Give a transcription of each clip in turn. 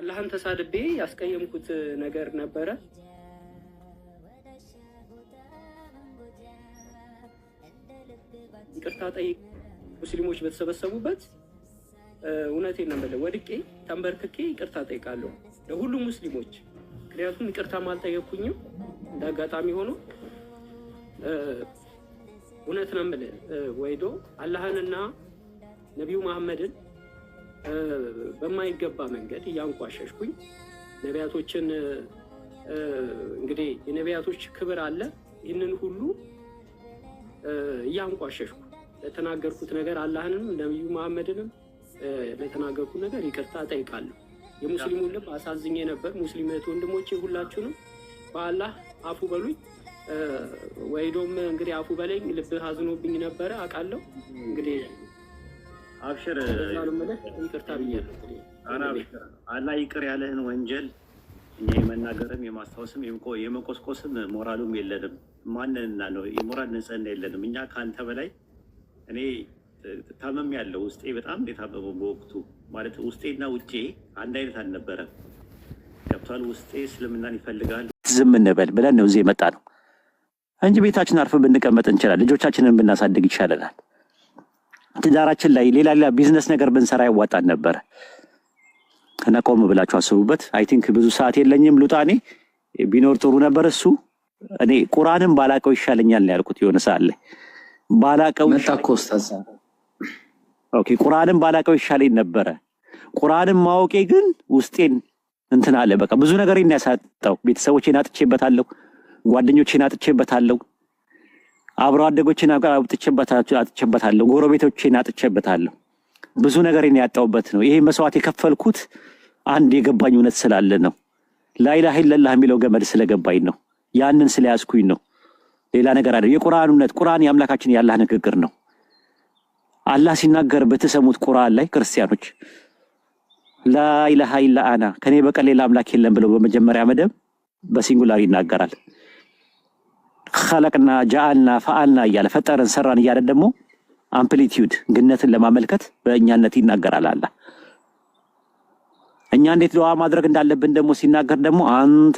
አላህን ተሳድቤ ያስቀየምኩት ነገር ነበረ። ይቅርታ ጠይቅ ሙስሊሞች በተሰበሰቡበት እውነቴን ነው የምልህ፣ ወድቄ ተንበርክኬ ይቅርታ ጠይቃለሁ ለሁሉም ሙስሊሞች። ምክንያቱም ይቅርታም አልጠየቅኩኝም እንዳጋጣሚ ሆኖ እውነት ነው የምልህ ወይዶ አላህንና ነቢዩ መሐመድን በማይገባ መንገድ እያንቋሸሽኩኝ ነቢያቶችን እንግዲህ የነቢያቶች ክብር አለ። ይህንን ሁሉ እያንቋሸሽኩ ለተናገርኩት ነገር አላህንም ነቢዩ መሐመድንም ለተናገርኩት ነገር ይቅርታ ጠይቃለሁ። የሙስሊሙን ልብ አሳዝኜ ነበር። ሙስሊም እህት ወንድሞቼ ሁላችሁንም በአላህ አፉ በሉኝ። ወይዶም እንግዲህ አፉ በለኝ፣ ልብህ አዝኖብኝ ነበረ አውቃለሁ። እንግዲህ አብሽር ይቅርታ ብያለሁ። አላህ ይቅር ያለህን ወንጀል እኛ የመናገርም የማስታወስም የመቆስቆስም ሞራሉም የለንም። ማንና ነው የሞራል ንጽህና የለንም። እኛ ከአንተ በላይ እኔ ታመም ያለው ውስጤ በጣም የታመመው በወቅቱ ማለት ውስጤና ውጪ አንድ አይነት አልነበረም። ገብቷል። ውስጤ እስልምናን ይፈልጋል። ዝም እንበል ብለን ነው እዚህ የመጣ ነው እንጂ ቤታችን አርፈን ብንቀመጥ እንችላለን። ልጆቻችንን ብናሳድግ ይሻለናል። ትዳራችን ላይ ሌላ ቢዝነስ ነገር ብንሰራ ያዋጣን ነበረ እና ቆም ብላችሁ አስቡበት። አይ ቲንክ ብዙ ሰዓት የለኝም ሉጣኔ ቢኖር ጥሩ ነበር። እሱ እኔ ቁርአንን ባላቀው ይሻለኛል ነው ያልኩት። የሆነ ሰዓት ላይ ባላቀው ኦኬ ቁርአንን ባላቀው ይሻለኝ ነበረ። ቁርአንን ማወቄ ግን ውስጤን እንትን አለ። በቃ ብዙ ነገር ያሳጣው። ቤተሰቦቼን አጥቼበታለሁ፣ ጓደኞቼን አጥቼበታለሁ፣ አብሮ አደጎቼን አጥቼበታለሁ፣ ጎረቤቶቼን አጥቼበታለሁ። ብዙ ነገር ያጣውበት ነው። ይሄ መስዋዕት የከፈልኩት አንድ የገባኝ እውነት ስላለ ነው። ላኢላሃ ኢለላህ የሚለው ገመድ ስለገባኝ ነው። ያንን ስለያዝኩኝ ነው። ሌላ ነገር አይደለም። የቁርአን እውነት ቁርአን የአምላካችን ያላህ ንግግር ነው። አላህ ሲናገር በተሰሙት ቁርአን ላይ ክርስቲያኖች ላኢላሃ ኢላ አና ከኔ በቀር ሌላ አምላክ የለም ብለው በመጀመሪያ መደብ በሲንጉላር ይናገራል። ኸለቅና ጃአልና ፈአልና እያለ ፈጠረን ሰራን እያለ ደግሞ አምፕሊቲዩድ ግነትን ለማመልከት በእኛነት ይናገራል። አላህ እኛ እንዴት ዱዓ ማድረግ እንዳለብን ደግሞ ሲናገር ደግሞ አንተ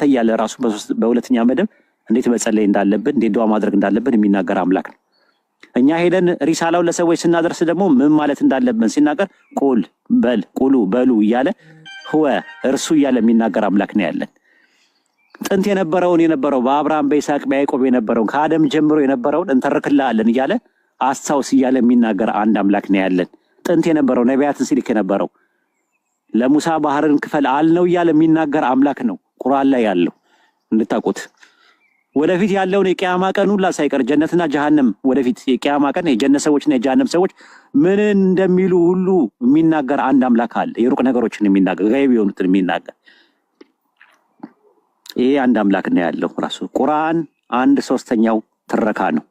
እያለ ራሱ በሁለተኛ መደብ እንዴት መጸለይ እንዳለብን እንዴት ዱዓ ማድረግ እንዳለብን የሚናገር አምላክ ነው። እኛ ሄደን ሪሳላውን ለሰዎች ስናደርስ ደግሞ ምን ማለት እንዳለብን ሲናገር ቁል በል ቁሉ በሉ እያለ ህወ እርሱ እያለ የሚናገር አምላክ ነው ያለን። ጥንት የነበረው በአብርሃም በይስሐቅ በያዕቆብ የነበረውን ከአደም ጀምሮ የነበረውን እንተርክልሃለን እያለ አስታውስ እያለ የሚናገር አንድ አምላክ ነው ያለን። ጥንት የነበረው ነቢያትን ሲልክ የነበረው ለሙሳ ባህርን ክፈል አልነው እያለ የሚናገር አምላክ ነው ቁርአን ላይ ያለው እንድታውቁት። ወደፊት ያለውን የቂያማ ቀን ሁላ ሳይቀር ጀነትና ጀሃነም ወደፊት የቂያማ ቀን የጀነት ሰዎችና የጀሃነም ሰዎች ምን እንደሚሉ ሁሉ የሚናገር አንድ አምላክ አለ። የሩቅ ነገሮችን የሚናገር ጋይብ የሆኑትን የሚናገር ይሄ አንድ አምላክ ነው ያለው። ራሱ ቁርአን 1/3 ትረካ ነው፣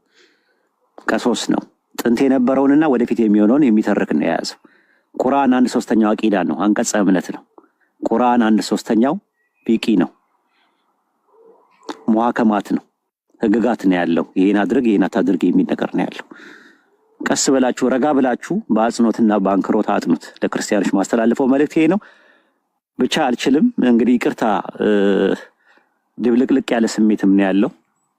ከ3 ነው። ጥንት የነበረውንና ወደፊት የሚሆነውን የሚተርክ ነው የያዘው። ቁርአን 1/3 አቂዳ ነው፣ አንቀጸ እምነት ነው። ቁርአን 1/3 ፊቂ ነው፣ ሙሐከማት ነው፣ ህግጋት ነው ያለው። ይሄን አድርግ ይሄን አታድርግ የሚል ነገር ነው ያለው። ቀስ ብላችሁ ረጋ ብላችሁ በአጽኖትና በአንክሮት አጥኑት። ለክርስቲያኖች ማስተላለፈው መልእክት ይሄ ነው። ብቻ አልችልም እንግዲህ ይቅርታ። ድብልቅልቅ ያለ ስሜትም ነው ያለው፣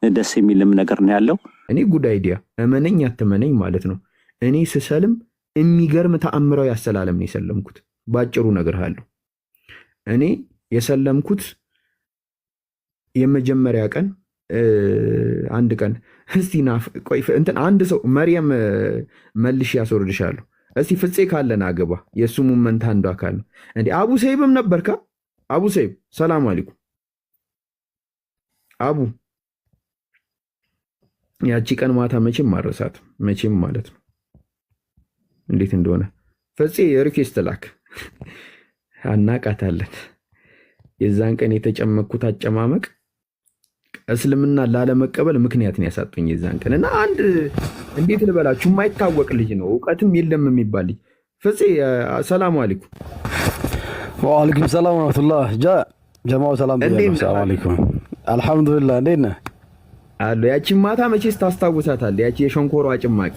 ደስ የሚልም ነገር ነው ያለው። እኔ ጉድ አይዲያ እመነኝ አትመነኝ ማለት ነው። እኔ ስሰልም የሚገርም ተአምራዊ አሰላለም ነው የሰለምኩት። ባጭሩ ነገር አለው። እኔ የሰለምኩት የመጀመሪያ ቀን አንድ ቀን እስቲ ቆይ እንትን አንድ ሰው መርየም መልሽ ያስወርድሻለሁ እስቲ ፍፄ ካለን አገባ የእሱ ሙመንት አንዱ አካል ነው እንዴ። አቡ ሰይብም ነበርካ? አቡ ሰይብ ሰላም አለይኩም። አቡ ያቺ ቀን ማታ መቼም ማረሳት መቼም ማለት ነው እንዴት እንደሆነ ፍፄ ሪኩዌስት ላክ አናቃታለን። የዛን ቀን የተጨመቅኩት አጨማመቅ እስልምና ላለመቀበል ምክንያት ነው ያሳጡኝ የዛን ቀን። እና አንድ እንዴት ልበላችሁ የማይታወቅ ልጅ ነው እውቀትም የለም የሚባል ልጅ ፍፄ ሰላም አለይኩም። ወአለይኩም ሰላም ወራህመቱላህ ጀማው ሰላም ብያለሁ። ሰላም አለይኩም አልሐምዱሊላህ እንዴት ነህ አሉ። ያቺ ማታ መቼስ ታስታውሳታለህ? ያቺ የሸንኮሯ ጭማቂ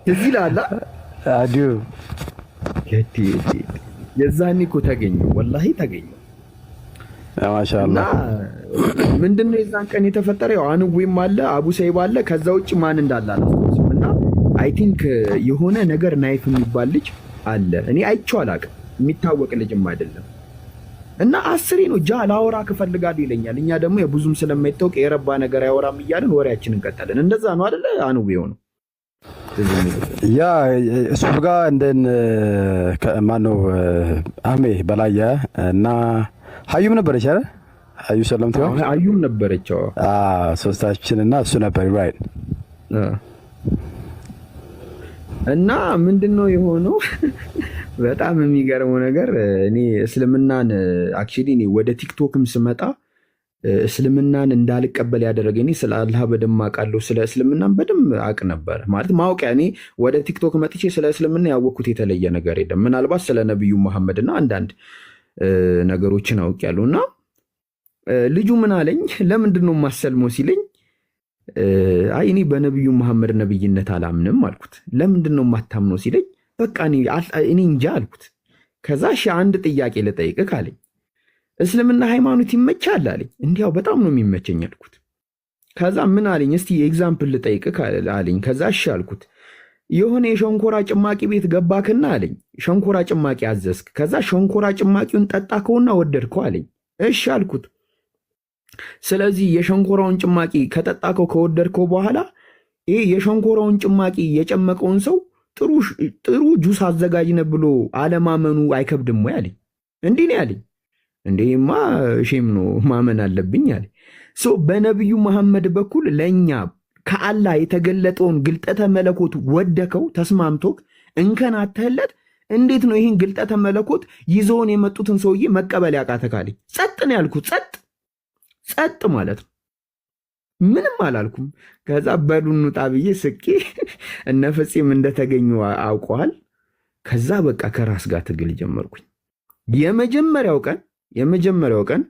ትዝ ይልሃል? የዛኔ እኮ ተገኘው ወላሂ ተገኘው። እና ማሻአላህ ምንድነው የዛን ቀን የተፈጠረ? ያው አንዌም አለ አቡ ሰይብ አለ። ከዛ ውጭ ማን እንዳለ አላስታውስም። እና አይ ቲንክ የሆነ ነገር ናይፍ የሚባል ልጅ አለ። እኔ አይቼው አላውቅም። የሚታወቅ ልጅም አይደለም። እና አስሬ ነው ጃ ላወራ ክፈልጋለሁ ይለኛል። እኛ ደግሞ የብዙም ስለማይታወቅ የረባ ነገር አያወራም እያልን ወሬያችንን እንቀጠልን። እንደዛ ነው አይደለ? አንዌው ነው ያ እሱ ጋር እንደን ማነው አህሜ በላየ እና ሀዩም ነበረች አይደል? ሀዩ ሰለምት ነው። ሀዩም ነበረች። ሶስታችን እና እሱ ነበር ራይት። እና ምንድነው የሆነው? በጣም የሚገርመው ነገር እኔ እስልምናን አክቹሊ እኔ ወደ ቲክቶክም ስመጣ እስልምናን እንዳልቀበል ያደረገ እኔ ስለ አላህ በደንብ አውቃለሁ። ስለ እስልምናን በደንብ አውቅ ነበር ማለት ማወቂያ። እኔ ወደ ቲክቶክ መጥቼ ስለ እስልምና ያወቅኩት የተለየ ነገር የለም። ምናልባት ስለ ነቢዩ መሐመድ እና አንዳንድ ነገሮችን አውቄያለሁ። እና ልጁ ምን አለኝ፣ ለምንድን ነው የማሰልመው ሲለኝ፣ አይ እኔ በነቢዩ መሐመድ ነብይነት አላምንም አልኩት። ለምንድን ነው የማታምነው ሲለኝ፣ በቃ እኔ እንጃ አልኩት። ከዛ እሺ አንድ ጥያቄ ልጠይቅህ አለኝ። እስልምና ሃይማኖት ይመቻል አለኝ። እንዲያው በጣም ነው የሚመቸኝ አልኩት። ከዛ ምን አለኝ፣ እስቲ ኤግዛምፕል ልጠይቅህ አለኝ። ከዛ እሺ አልኩት። የሆነ የሸንኮራ ጭማቂ ቤት ገባክና አለኝ፣ ሸንኮራ ጭማቂ አዘዝክ። ከዛ ሸንኮራ ጭማቂውን ጠጣከውና ወደድከው አለኝ። እሺ አልኩት። ስለዚህ የሸንኮራውን ጭማቂ ከጠጣከው ከወደድከው በኋላ ይሄ የሸንኮራውን ጭማቂ የጨመቀውን ሰው ጥሩ ጁስ አዘጋጅ ነህ ብሎ አለማመኑ አይከብድም ወይ አለኝ። እንዲህ ነው ያለኝ። እንዴማ ሼም ነው ማመን አለብኝ አለ። በነቢዩ መሐመድ በኩል ለእኛ ከአላህ የተገለጠውን ግልጠተ መለኮት ወደከው ተስማምቶክ እንከን አተህለት እንዴት ነው ይህን ግልጠተ መለኮት ይዘውን የመጡትን ሰውዬ መቀበል ያቃተካለኝ? ጸጥ ነው ያልኩት። ጸጥ ማለት ነው። ምንም አላልኩም። ከዛ በሉን ውጣ ብዬ ስቄ እነ ፍፄም እንደተገኙ አውቀዋል። ከዛ በቃ ከራስ ጋር ትግል ጀመርኩኝ። የመጀመሪያው ቀን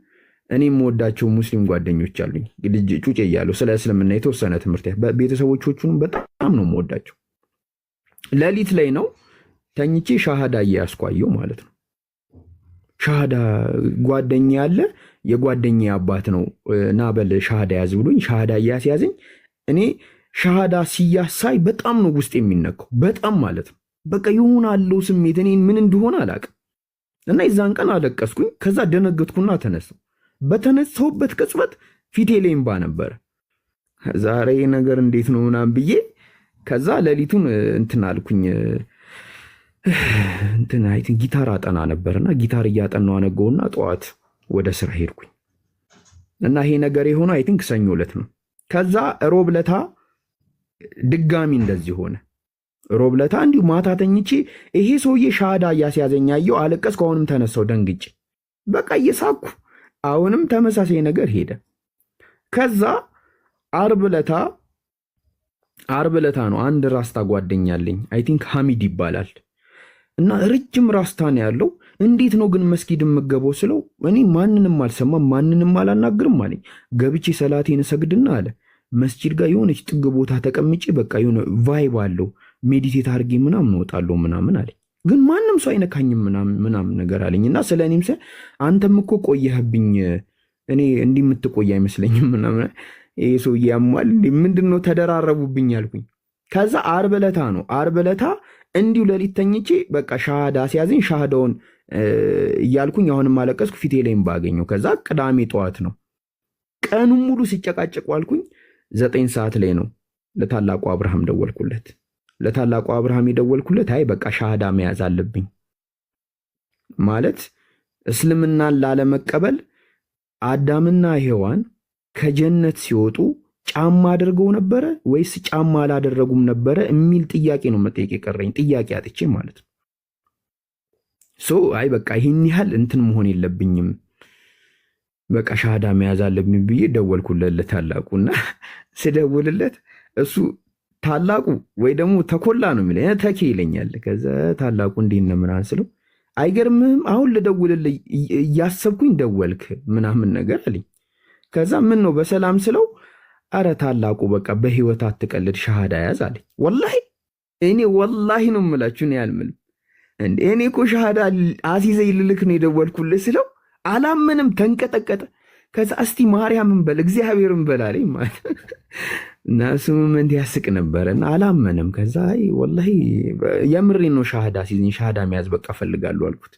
እኔ የምወዳቸው ሙስሊም ጓደኞች አሉኝ። ልጅ ጩጬ እያለሁ ስለ እስልምና የተወሰነ ትምህርት ቤተሰቦቹንም በጣም ነው የምወዳቸው። ሌሊት ላይ ነው ተኝቼ ሻሃዳ እያስኳየው ማለት ነው። ሻሃዳ ጓደኛ ያለ የጓደኛ አባት ነው ናበል ሻሃዳ ያዝ ብሎኝ ሻሃዳ እያስያዘኝ እኔ ሻሃዳ ሲያሳይ በጣም ነው ውስጥ የሚነካው። በጣም ማለት ነው በቃ ይሁን አለው ስሜት እኔ ምን እንደሆነ አላውቅም። እና የዛን ቀን አለቀስኩኝ። ከዛ ደነገጥኩና ተነሳሁ። በተነሳሁበት ቅጽበት ፊቴ ላይ እምባ ነበረ። ዛሬ ነገር እንዴት ነው ምናምን ብዬ ከዛ ሌሊቱን እንትን አልኩኝ። ጊታር አጠና ነበርና ጊታር እያጠናው አነገውና ጠዋት ወደ ስራ ሄድኩኝ። እና ይሄ ነገር የሆነው አይ ቲንክ ሰኞ ዕለት ነው። ከዛ ሮብ ዕለት ድጋሚ እንደዚህ ሆነ። ሮብ ዕለት እንዲሁ ማታ ተኝቼ ይሄ ሰውዬ ሻሃዳ እያስያዘኝ አየሁ። አለቀስኩ። አሁንም ተነሳው ደንግጬ በቃ እየሳኩ አሁንም ተመሳሳይ ነገር ሄደ። ከዛ ዓርብ ዕለት ነው አንድ ራስታ ጓደኛለኝ አይ ቲንክ ሐሚድ ይባላል። እና ረጅም ራስታ ነው ያለው። እንዴት ነው ግን መስጊድ የምገባው ስለው እኔ ማንንም አልሰማም ማንንም አላናግርም አለኝ። ገብቼ ሰላቴን እሰግድና አለ መስጂድ ጋር የሆነች ጥግ ቦታ ተቀምጬ በቃ የሆነ ቫይብ አለው ሜዲቴት አድርጌ ምናምን እወጣለሁ ምናምን አለኝ። ግን ማንም ሰው አይነካኝም ምናምን ነገር አለኝ። እና ስለ እኔም አንተም እኮ ቆየህብኝ እኔ እንዲህ የምትቆይ አይመስለኝም ምናምን ይሄ ሰውዬ ያሟል ምንድነው ተደራረቡብኝ አልኩኝ። ከዛ ዓርብ ዕለት እንዲሁ ሌሊት ተኝቼ በቃ ሻሃዳ ሲያዘኝ ሻሃዳውን እያልኩኝ አሁንም አለቀስኩ። ፊቴ ላይም ባገኘው። ከዛ ቅዳሜ ጠዋት ነው ቀኑን ሙሉ ሲጨቃጨቁ አልኩኝ። 9 ሰዓት ላይ ነው ለታላቁ አብርሃም ደወልኩለት። አይ በቃ ሻሃዳ መያዝ አለብኝ ማለት እስልምናን ላለመቀበል አዳምና ሔዋን ከጀነት ሲወጡ ጫማ አድርገው ነበረ ወይስ ጫማ አላደረጉም ነበረ የሚል ጥያቄ ነው መጠየቅ የቀረኝ። ጥያቄ አጥቼ ማለት ነው። አይ በቃ ይህን ያህል እንትን መሆን የለብኝም በቃ ሻሃዳ መያዝ አለብኝ ብዬ ደወልኩለት ለታላቁና ስደውልለት እሱ ታላቁ ወይ ደግሞ ተኮላ ነው የሚለኝ ተኬ ይለኛል። ከዛ ታላቁ እንዴት ነው ምናምን ስለው አይገርምህም አሁን ልደውልልህ እያሰብኩኝ ደወልክ ምናምን ነገር አለኝ። ከዛ ምን ነው በሰላም ስለው አረ ታላቁ በቃ በህይወት አትቀልድ ሻሃዳ ያዝ አለኝ። ወላሂ ነው የምላችሁ ነው ያልምልም እኔ እኮ ሻሃዳ አሲዘኝ ልልክ ነው የደወልኩልህ ስለው አላመንም፣ ተንቀጠቀጠ። ከዛ እስቲ ማርያምን በል እግዚአብሔርን በል አለኝ ማለት እና ስምምነት ያስቅ ነበረ እና አላመንም። ከዛ ወላሂ የምሬን ነው ሻሃዳ አሲዘኝ፣ ሻሃዳ መያዝ በቃ እፈልጋለሁ አልኩት።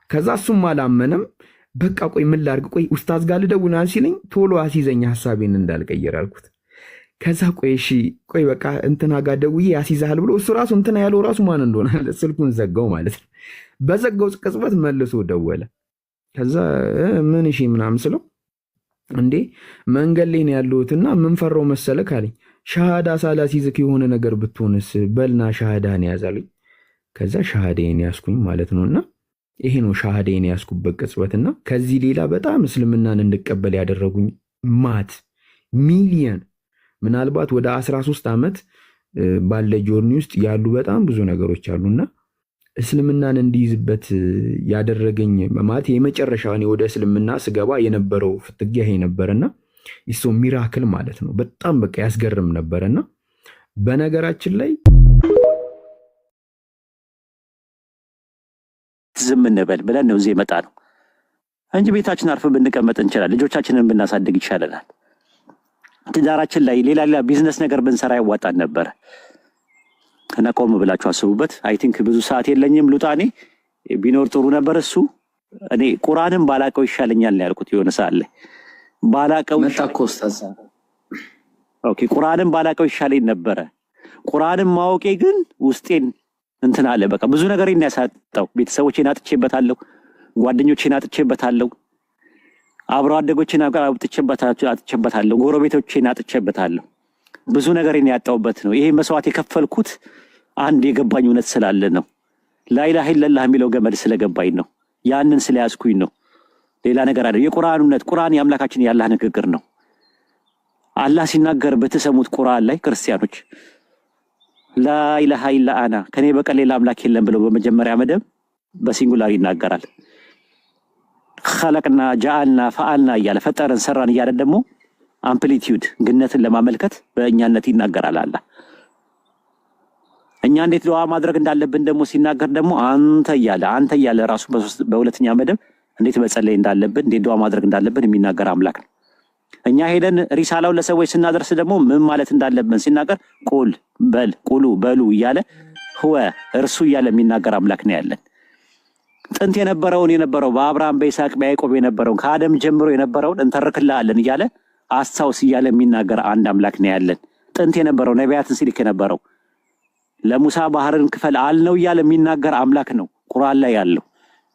ከዛ እሱም አላመንም። በቃ ቆይ ምን ላድርግ፣ ቆይ ኡስታዝ ጋር ልደውል ሲለኝ ቶሎ አሲዘኝ ሐሳቤን እንዳልቀየር አልኩት። ከዛ ቆይ እሺ ቆይ በቃ እንትና ጋር ደውዬ ያሲዛል ብሎ እሱ ራሱ እንትና ያለው ራሱ ማን እንደሆነ ስልኩን ዘጋው ማለት ነው። በዘጋው ቅጽበት መልሶ ደወለ። ከዛ ምን እሺ ምናምን ስለው እንዴ መንገድ ላይ ነው ያለሁትና ምን ፈራው መሰለህ አለኝ። ሻሃዳ ሳላሲዝክ የሆነ ነገር ብትሆንስ በልና ሻሃዳን ያዛልኝ። ከዛ ሻሃዳን ያስኩኝ ማለት ነውና ይሄ ነው ሻሃዳን ያስኩበት ቅጽበትና ከዚህ ሌላ በጣም እስልምናን እንድቀበል ያደረጉኝ ማት ሚሊየን ምናልባት ወደ 13 ዓመት ባለ ጆርኒ ውስጥ ያሉ በጣም ብዙ ነገሮች አሉና እስልምናን እንዲይዝበት ያደረገኝ ማለት የመጨረሻው እኔ ወደ እስልምና ስገባ የነበረው ፍትጊያ ይሄ ነበርና ኢሶ ሚራክል ማለት ነው። በጣም በቃ ያስገርም ነበርና በነገራችን ላይ ዝም እንበል ብለን ነው እዚህ የመጣ ነው እንጂ ቤታችን አርፈን ብንቀመጥ እንችላለን። ልጆቻችንን ብናሳድግ ይሻለናል። ትዳራችን ላይ ሌላ ቢዝነስ ነገር ብንሰራ ያዋጣን ነበር እና ቆም ብላችሁ አስቡበት። አይ ቲንክ ብዙ ሰዓት የለኝም ልውጣኔ ቢኖር ጥሩ ነበር። እሱ እኔ ቁርአንን ባላቀው ይሻለኛል ነው ያልኩት የሆነ ሰዓት ላይ ባላቀው ኦኬ ቁርአንን ባላቀው ይሻለኝ ነበረ። ቁርአንን ማወቄ ግን ውስጤን እንትን አለ። በቃ ብዙ ነገሬን ያሳጣው። ቤተሰቦቼን አጥቼበታለሁ፣ ጓደኞቼን አጥቼበታለሁ፣ አብሮ አደጎቼን አጥቼበታለሁ፣ ጎረቤቶቼን አጥቼበታለሁ። ብዙ ነገሬን ያጣውበት ነው። ይሄ መስዋዕት የከፈልኩት አንድ የገባኝ እውነት ስላለ ነው። ላኢላሃ ኢለላህ የሚለው ገመድ ስለገባኝ ነው። ያንን ስለያዝኩኝ ነው። ሌላ ነገር አይደለም። የቁርአን እውነት ቁርአን የአምላካችን ያላህ ንግግር ነው። አላህ ሲናገር በተሰሙት ቁርአን ላይ ክርስቲያኖች ላኢላሃ ኢላ አና ከኔ በቀር ሌላ አምላክ የለም ብለው በመጀመሪያ መደብ በሲንጉላር ይናገራል። ኸለቅና ጃአልና ፈአልና እያለ ፈጠረን ሰራን እያለ ደግሞ አምፕሊቲዩድ ግነትን ለማመልከት በእኛነት ይናገራል አላህ። እኛ እንዴት ዱዓ ማድረግ እንዳለብን ደግሞ ሲናገር ደግሞ አንተ እያለ ራሱ በሁለተኛ መደብ እንዴት መጸለይ እንዳለብን እንዴት ዱዓ ማድረግ እንዳለብን የሚናገር አምላክ ነው። እኛ ሄደን ሪሳላውን ለሰዎች ስናደርስ ደግሞ ምን ማለት እንዳለብን ሲናገር ቁል በል ቁሉ በሉ እያለ ህወ እርሱ እያለ የሚናገር አምላክ ነው ያለን። ጥንት የነበረው በአብርሃም በይስሐቅ በያዕቆብ የነበረውን ከአደም ጀምሮ የነበረውን እንተርክልሃለን እያለ አስታውስ እያለ የሚናገር አንድ አምላክ ነው ያለን። ጥንት የነበረው ነቢያትን ሲልክ የነበረው ለሙሳ ባህርን ክፈል አልነው እያለ የሚናገር አምላክ ነው ቁርአን ላይ ያለው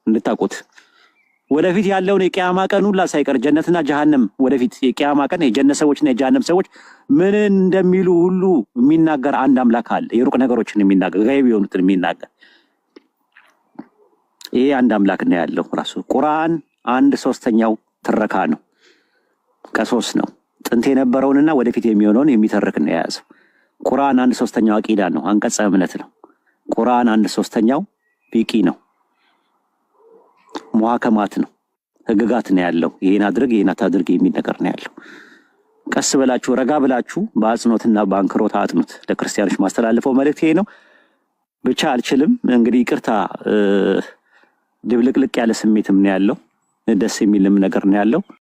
እንድታውቁት። ወደፊት ያለውን የቂያማ ቀን ሁላ ሳይቀር ጀነትና ጀሃነም ወደፊት የቂያማ ቀን የጀነት ሰዎችና የጀሃነም ሰዎች ምን እንደሚሉ ሁሉ የሚናገር አንድ አምላክ አለ። የሩቅ ነገሮችን የሚናገር ጋይብ የሆኑትን የሚናገር ይሄ አንድ አምላክ ነው ያለው ራሱ። ቁርአን 1/3 ትረካ ነው፣ ከ3 ነው። ጥንት የነበረውንና ወደፊት የሚሆነውን የሚተርክ ነው የያዘው። ቁርአን 1/3 አቂዳ ነው፣ አንቀጸ እምነት ነው። ቁርአን 1/3 ፊቂ ነው፣ ሙሐከማት ነው፣ ህግጋት ነው ያለው። ይሄን አድርግ ይሄን አታድርግ የሚል ነገር ነው ያለው። ቀስ ብላችሁ ረጋ ብላችሁ በአጽኖትና በአንክሮት አጥኑት። ለክርስቲያኖች ማስተላለፈው መልእክት ይሄ ነው። ብቻ አልችልም እንግዲህ ይቅርታ። ድብልቅልቅ ያለ ስሜትም ነው ያለው፣ ደስ የሚልም ነገር ነው ያለው።